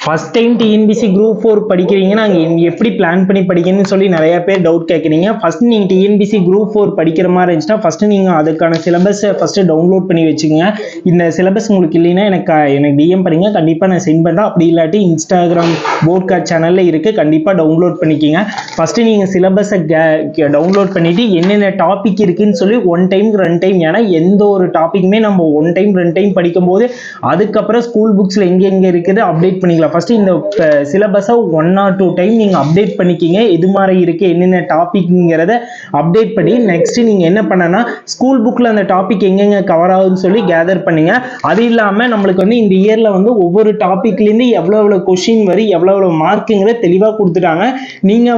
First time TNPSC group 4 படிக்கிறீங்க, நாங்கள் எப்படி பிளான் பண்ணி படிக்கணும்னு சொல்லி நிறைய பேர் டவுட் கேட்குறீங்க. ஃபர்ஸ்ட் நீங்கள் டிஎன்பிசி குரூப் 4 படிக்கிற மாதிரி இருந்துச்சுன்னா ஃபர்ஸ்ட் நீங்கள் அதுக்கான சிலபஸை ஃபர்ஸ்ட் டவுன்லோட் பண்ணி வச்சுக்கோங்க. இந்த சிலபஸ் உங்களுக்கு இல்லைன்னா எனக்கு டிஎம் பண்ணுங்க, கண்டிப்பாக நான் சென்ட் பண்ணுறேன். அப்படி இல்லாட்டி இன்ஸ்டாகிராம் போட்காஸ்ட் சேனலில் இருக்குது, கண்டிப்பாக டவுன்லோட் பண்ணிக்கோங்க. ஃபர்ஸ்ட் நீங்கள் சிலபஸை டவுன்லோட் பண்ணிவிட்டு என்னென்ன டாபிக் இருக்குன்னு சொல்லி 1 டைம் 2 டைம், ஏன்னா எந்த ஒரு டாப்பிக்குமே நம்ம 1 டைம் 2 டைம் படிக்கும்போது அதுக்கப்புறம் ஸ்கூல் புக்ஸில் எங்கே இருக்குது அப்டேட் பண்ணிக்கலாம். ஃபர்ஸ்ட் இந்த சிலபஸை 1 or 2 டைம் நீங்க அப்டேட் பண்ணிக்கிங்க. எது மாதிரி இருக்கு, என்னென்ன டாபிக்ங்கிறத அப்டேட் பண்ணி நெக்ஸ்ட் நீங்க என்ன பண்ணனா ஸ்கூல் புக்ல அந்த டாபிக் எங்கெங்க கவர் ஆகுதுன்னு சொல்லி கேதர் பண்ணுங்க. அது இல்லாம நம்மளுக்கு இந்த இயர்ல ஒவ்வொரு டாபிக்ல இருந்து எவ்வளவு கொஸ்டின் வரும், எவ்வளவு மார்க்குங்கிற தெளிவா கொடுத்துட்டாங்க. நீங்க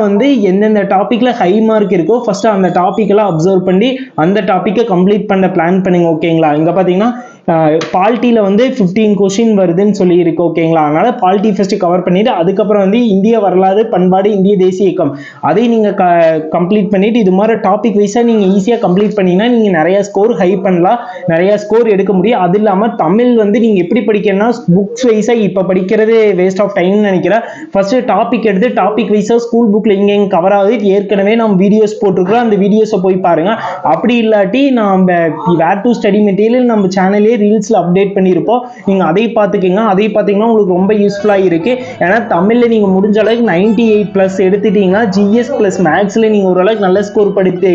எந்தெந்த டாபிக்ல ஹை மார்க் இருக்கோ ஃபர்ஸ்ட் அந்த டாபிக் எல்லாம் அப்சர்வ் பண்ணி அந்த டாபிக்கை கம்ப்ளீட் பண்ண பிளான் பண்ணுங்க. ஓகேங்களா? இங்க பாத்தீங்கன்னா பாலிட்டியில 15 கொஸ்டின் வருதுன்னு சொல்லி இருக்கு. ஓகேங்களா? அதனால பாலிட்டி ஃபர்ஸ்ட் கவர் பண்ணிட்டு அதுக்கப்புறம் இந்திய வரலாறு, பண்பாடு, இந்திய தேசிய இயக்கம் அதை நீங்க கம்ப்ளீட் பண்ணிட்டு இது மாதிரி டாபிக் வைஸா நீங்க ஈஸியா கம்ப்ளீட் பண்ணீங்கன்னா நீங்க நிறைய ஸ்கோர் ஹை பண்ணலாம், நிறைய ஸ்கோர் எடுக்க முடியும். அது இல்லாம தமிழ் நீங்க எப்படி படிக்கணும்னா புக்ஸ் வைஸா இப்ப படிக்கிறது வேஸ்ட் ஆஃப் டைம்னு நினைக்கிறேன். ஃபர்ஸ்ட் டாபிக் எடுத்து டாபிக் வைஸா ஸ்கூல் புக்ல எங்க கவர் ஆகுது ஏற்கனவே நம்ம வீடியோஸ் போட்டுருக்கோம், அந்த வீடியோஸை போய் பாருங்க. அப்படி இல்லாட்டி நம்ம வேர் டு ஸ்டடி மெட்டீரியல் நம்ம சேனலே ரீல்ஸ்ல அப்டேட் பண்ணியிருப்போம், நீங்க அதை பார்த்துக்கங்க. அதை பார்த்தீங்கன்னா உங்களுக்கு ரொம்ப யூஸ்ஃபுல்லா இருக்கு. ஏன்னா தமிழ்ல நீங்க முடிஞ்ச அளவுக்கு 98+ எடுத்துட்டீங்கன்னா ஜிஎஸ் பிளஸ் மேக்ஸ்ல நீங்க ஓரளவுக்கு நல்ல ஸ்கோர்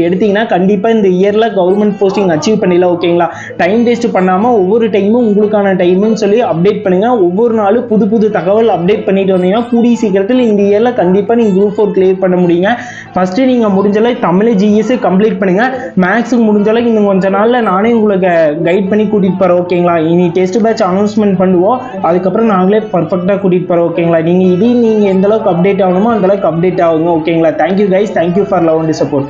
எடுத்தீங்கன்னா கண்டிப்பா இந்த இயர்ல கவர்மெண்ட் போஸ்டிங் அச்சீவ் பண்ணிடலாம். ஓகேங்களா? டைம் வேஸ்ட் பண்ணாம ஒவ்வொரு டைமும் உங்களுக்கான டைம்னு சொல்லி அப்டேட் பண்ணுங்க. ஒவ்வொரு நாளும் புது புது தகவல் அப்டேட் பண்ணிட்டு வந்தீங்கன்னா கூடிய சீக்கிரத்தில் இந்த இயர்ல கண்டிப்பா நீங்க குரூப் 4 கிளியர் பண்ண முடியுங்க. ஃபர்ஸ்ட் நீங்க முடிஞ்ச அளவுக்கு தமிழ் ஜிஎஸ் கம்ப்ளீட் பண்ணுங்க. மேக்ஸுக்கு முடிஞ்ச அளவுக்கு இன்னும் கொஞ்ச நாள்ல நானே உங்களுக்கு கைட் பண்ணி கூட்டிட்டு போறேன். ஓகேங்களா? இனி டெஸ்ட் பேட்ச் அனௌன்ஸ்மெண்ட் பண்ணுவோம், அதுக்கப்புறம் நாங்களே பர்ஃபெக்டா கூட்டிட்டு போறோம். ஓகேங்களா? நீங்க எந்த அளவுக்கு அப்டேட் ஆகணுமோ அந்த அளவுக்கு அப்டேட் ஆகுங்க. ஓகேங்களா? Thank you guys, thank you for love and support.